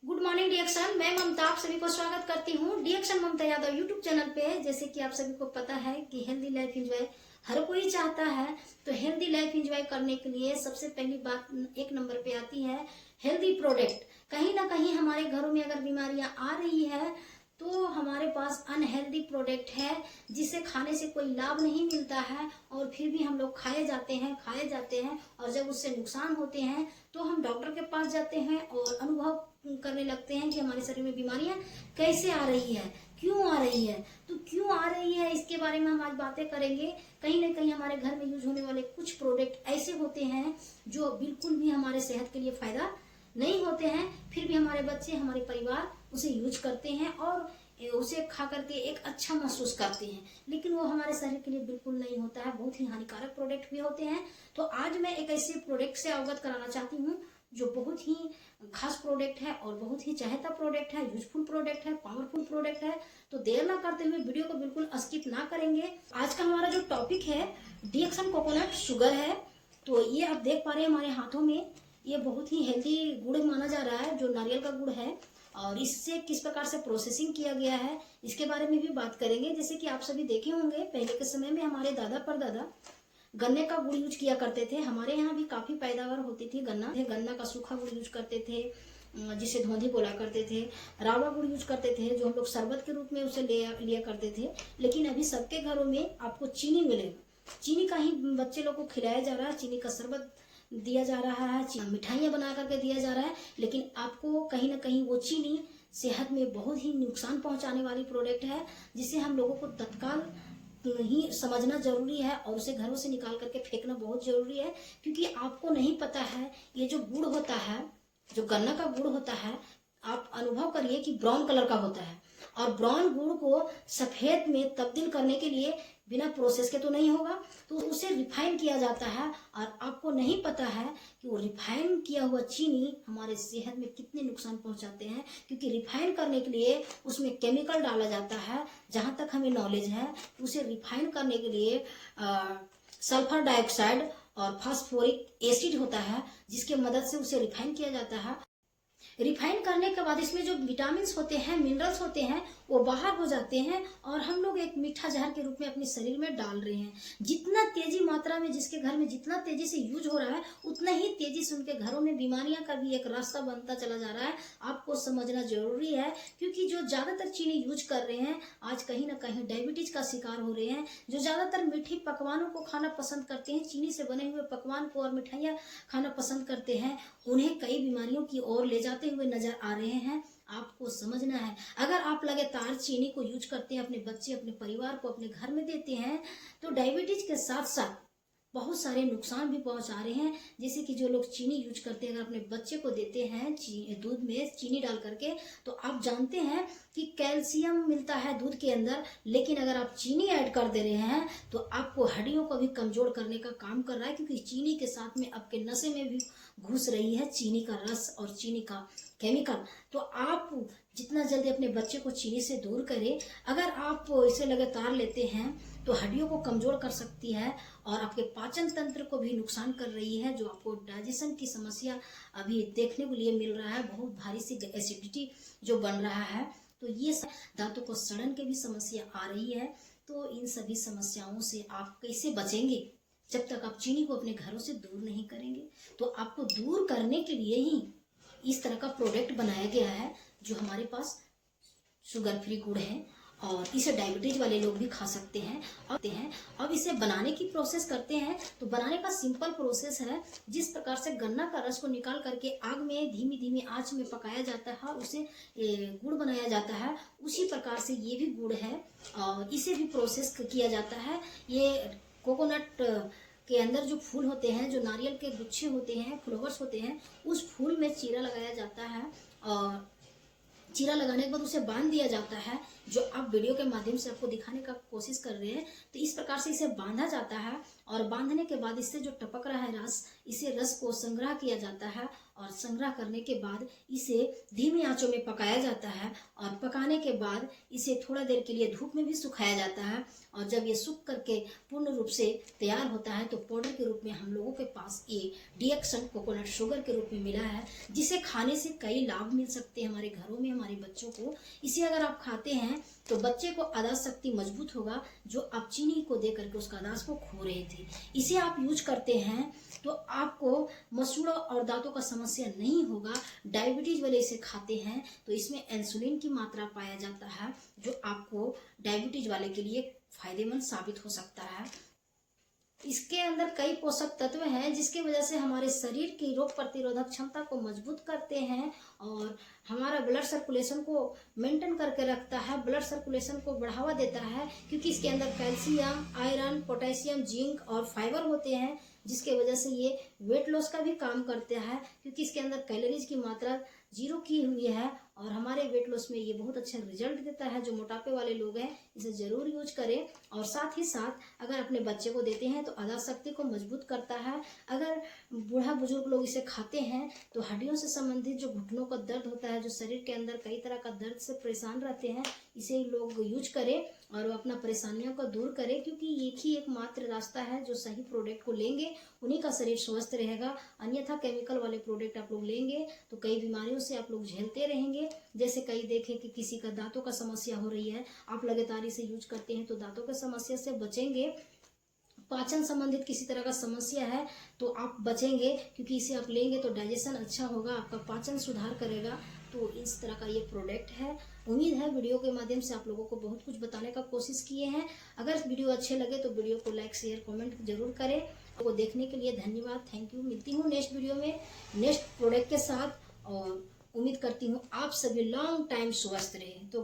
Good morning डिएक्शन। मैं ममता आप सभी को स्वागत करती हूँ डिएक्शन ममता यादव यूट्यूब चैनल पे। जैसे कि आप सभी को पता है कि हेल्दी लाइफ एंजॉय हर कोई चाहता है, तो हेल्दी लाइफ एंजॉय करने के लिए सबसे पहली बात एक नंबर पे आती है हेल्दी प्रोडक्ट। कहीं ना कहीं हमारे घरों में अगर बीमारियां आ रही है तो हमारे पास अनहेल्दी प्रोडक्ट है जिसे खाने से कोई लाभ नहीं मिलता है, और फिर भी हम लोग खाए जाते हैं और जब उससे नुकसान होते हैं तो हम डॉक्टर के पास जाते हैं और अनुभव करने लगते हैं कि हमारे शरीर में बीमारियां कैसे आ रही है, क्यों आ रही है। तो क्यों आ रही है इसके बारे में हम आज बातें करेंगे। कहीं ना कहीं हमारे घर में यूज होने वाले कुछ प्रोडक्ट ऐसे होते हैं जो बिल्कुल भी हमारे सेहत के लिए फायदा नहीं होते हैं, फिर भी हमारे बच्चे, हमारे परिवार उसे यूज करते हैं और उसे खा करके एक अच्छा महसूस करते हैं, लेकिन वो हमारे शरीर के लिए बिल्कुल नहीं होता है, बहुत ही हानिकारक प्रोडक्ट भी होते हैं। तो आज मैं एक ऐसे प्रोडक्ट से अवगत कराना चाहती हूँ जो बहुत ही खास प्रोडक्ट है और बहुत ही चाहता प्रोडक्ट है, यूजफुल प्रोडक्ट है, पावरफुल प्रोडक्ट है। तो देर ना करते हुए वीडियो को बिल्कुल स्किप ना करेंगे। आज का हमारा जो टॉपिक है डिएक्शन कोकोनट शुगर है। तो ये आप देख पा रहे हैं हमारे हाथों में, ये बहुत ही हेल्दी गुड़ माना जा रहा है जो नारियल का गुड़ है, और इससे किस प्रकार से प्रोसेसिंग किया गया है इसके बारे में भी बात करेंगे। जैसे कि आप सभी देखे होंगे पहले के समय में हमारे दादा परदादा गन्ने का गुड़ यूज किया करते थे। हमारे यहाँ भी काफी पैदावार होती थी, गन्ना का सूखा गुड़ यूज करते थे जिसे धोंधी बोला करते थे। रावड़ा गुड़ यूज करते थे जो हम लोग शरबत के रूप में उसे लिया करते थे। लेकिन अभी सबके घरों में आपको चीनी मिलेगा, चीनी का ही बच्चे लोग को खिलाया जा रहा है, चीनी का शरबत दिया जा रहा है, मिठाइयाँ बना करके दिया जा रहा है। लेकिन आपको कहीं ना कहीं वो चीनी सेहत में बहुत ही नुकसान पहुंचाने वाली प्रोडक्ट है, जिसे हम लोगों को तत्काल ही समझना जरूरी है और उसे घरों से निकाल करके फेंकना बहुत जरूरी है। क्योंकि आपको नहीं पता है ये जो गुड़ होता है, जो गन्ना का गुड़ होता है, आप अनुभव करिए कि ब्राउन कलर का होता है, और ब्राउन गुड़ को सफेद में तब्दील करने के लिए बिना प्रोसेस के तो नहीं होगा, तो उसे रिफाइन किया जाता है। और आपको नहीं पता है कि वो रिफाइन किया हुआ चीनी हमारे सेहत में कितने नुकसान पहुंचाते हैं, क्योंकि रिफाइन करने के लिए उसमें केमिकल डाला जाता है। जहां तक हमें नॉलेज है उसे रिफाइन करने के लिए सल्फर डाइऑक्साइड और फास्फोरिक एसिड होता है, जिसके मदद से उसे रिफाइन किया जाता है। रिफाइन करने के बाद इसमें जो विटामिन होते हैं, मिनरल्स होते हैं, वो बाहर हो जाते हैं और हम लोग एक मीठा जहर के रूप में अपने शरीर में डाल रहे हैं। जितना तेजी मात्रा में जिसके घर में जितना तेजी से यूज हो रहा है, उतना ही तेजी से उनके घरों में बीमारियां का भी एक रास्ता बनता चला जा रहा है। आपको समझना जरूरी है, क्योंकि जो ज्यादातर चीनी यूज कर रहे हैं आज कहीं ना कहीं डायबिटीज का शिकार हो रहे हैं। जो ज्यादातर मीठी पकवानों को खाना पसंद करते हैं, चीनी से बने हुए पकवान को और मिठाइयाँ खाना पसंद करते हैं, उन्हें कई बीमारियों की ओर ले जाते हुए नजर आ रहे हैं। आपको समझना है, अगर आप लगातार चीनी को यूज करते हैं, अपने बच्चे, अपने परिवार को अपने घर में देते हैं, तो डायबिटीज के साथ साथ बहुत सारे नुकसान भी पहुंचा रहे हैं। जैसे कि जो लोग चीनी यूज करते हैं, अगर अपने बच्चे को देते हैं दूध में चीनी डाल करके, तो आप जानते हैं कि कैल्शियम मिलता है दूध के अंदर, लेकिन अगर आप चीनी ऐड कर दे रहे हैं तो आपको हड्डियों को भी कमजोर करने का काम कर रहा है, क्योंकि चीनी के साथ में आपके नशे में भी घुस रही है चीनी का रस और चीनी का केमिकल। तो आप जितना जल्दी अपने बच्चे को चीनी से दूर करें। अगर आप इसे लगातार लेते हैं तो हड्डियों को कमजोर कर सकती है और आपके पाचन तंत्र को भी नुकसान कर रही है। जो आपको डाइजेशन की समस्या अभी देखने को लिए मिल रहा है, बहुत भारी सी एसिडिटी जो बन रहा है, तो ये दांतों को सड़न की भी समस्या आ रही है। तो इन सभी समस्याओं से आप कैसे बचेंगे जब तक आप चीनी को अपने घरों से दूर नहीं करेंगे। तो आपको दूर करने के लिए ही इस तरह का प्रोडक्ट बनाया गया है, जो हमारे पास शुगर फ्री गुड़ है और इसे डायबिटीज वाले लोग भी खा सकते हैं। अब इसे बनाने की प्रोसेस करते हैं। तो बनाने का सिंपल प्रोसेस है, जिस प्रकार से गन्ना का रस को निकाल करके आग में धीमी धीमी आंच में पकाया जाता है और उसे गुड़ बनाया जाता है, उसी प्रकार से ये भी गुड़ है और इसे भी प्रोसेस किया जाता है। ये कोकोनट के अंदर जो फूल होते हैं, जो नारियल के गुच्छे होते हैं, फ्लावर्स होते हैं, उस फूल में चीरा लगाया जाता है और चीरा लगाने के बाद उसे बांध दिया जाता है, जो आप वीडियो के माध्यम से आपको दिखाने का कोशिश कर रहे हैं। तो इस प्रकार से इसे बांधा जाता है और बांधने के बाद इससे जो टपक रहा है रस, इसे रस को संग्रह किया जाता है और संग्रह करने के बाद इसे धीमी आंचों में पकाया जाता है और पकाने के बाद इसे थोड़ा देर के लिए धूप में भी सुखाया जाता है। और जब ये सूख करके पूर्ण रूप से तैयार होता है तो पाउडर के रूप में हम लोगों के पास ये डीएक्शन कोकोनट शुगर के रूप में मिला है, जिसे खाने से कई लाभ मिल सकते हैं हमारे घरों में, हमारे बच्चों को। इसे अगर आप खाते हैं तो बच्चे को याददाश्त शक्ति मजबूत होगा, जो आप चीनी को दे करके उसका याददाश्त को खो रहे थे। इसे आप यूज करते हैं तो आपको मसूड़ा और दांतों का समस्या नहीं होगा। डायबिटीज वाले इसे खाते हैं तो इसमें इंसुलिन की मात्रा पाया जाता है, जो आपको डायबिटीज वाले के लिए फायदेमंद साबित हो सकता है। इसके अंदर कई पोषक तत्व हैं जिसकी वजह से हमारे शरीर की रोग प्रतिरोधक क्षमता को मजबूत करते हैं और हमारा ब्लड सर्कुलेशन को मेंटेन करके रखता है, ब्लड सर्कुलेशन को बढ़ावा देता है, क्योंकि इसके अंदर कैल्शियम, आयरन, पोटेशियम, जिंक और फाइबर होते हैं, जिसके वजह से ये वेट लॉस का भी काम करते हैं, क्योंकि इसके अंदर कैलोरीज की मात्रा 0 की हुई है और हमारे वेट लॉस में ये बहुत अच्छा रिजल्ट देता है। जो मोटापे वाले लोग हैं इसे जरूर यूज करें और साथ ही साथ अगर अपने बच्चे को देते हैं तो याददाश्त शक्ति को मजबूत करता है। अगर बूढ़ा बुजुर्ग लोग इसे खाते हैं तो हड्डियों से संबंधित जो घुटनों का दर्द होता है, जो शरीर के अंदर कई तरह का दर्द से परेशान रहते हैं, इसे लोग यूज करें और वो अपना परेशानियों को दूर करें, क्योंकि एक ही एकमात्र रास्ता है जो सही प्रोडक्ट को लेंगे उन्हीं का शरीर स्वस्थ रहेगा। अन्यथा केमिकल वाले प्रोडक्ट आप लोग लेंगे तो कई बीमारियों से आप लोग झेलते रहेंगे। जैसे कई देखे कि किसी का दांतों का समस्या हो रही है, आप लगातार इसे यूज करते हैं तो दांतों की समस्या से बचेंगे। पाचन संबंधित किसी तरह का समस्या है तो आप बचेंगे, क्योंकि इसे आप लेंगे तो डाइजेशन अच्छा होगा, आपका पाचन सुधार करेगा। तो इस तरह का ये प्रोडक्ट है। उम्मीद है वीडियो के माध्यम से आप लोगों को बहुत कुछ बताने का कोशिश किए हैं। अगर वीडियो अच्छे लगे तो वीडियो को लाइक, शेयर, कमेंट जरूर करें। वो देखने के लिए धन्यवाद, थैंक यू। मिलती हूँ नेक्स्ट वीडियो में नेक्स्ट प्रोडक्ट के साथ और उम्मीद करती हूँ आप सभी लॉन्ग टाइम स्वस्थ रहे। तो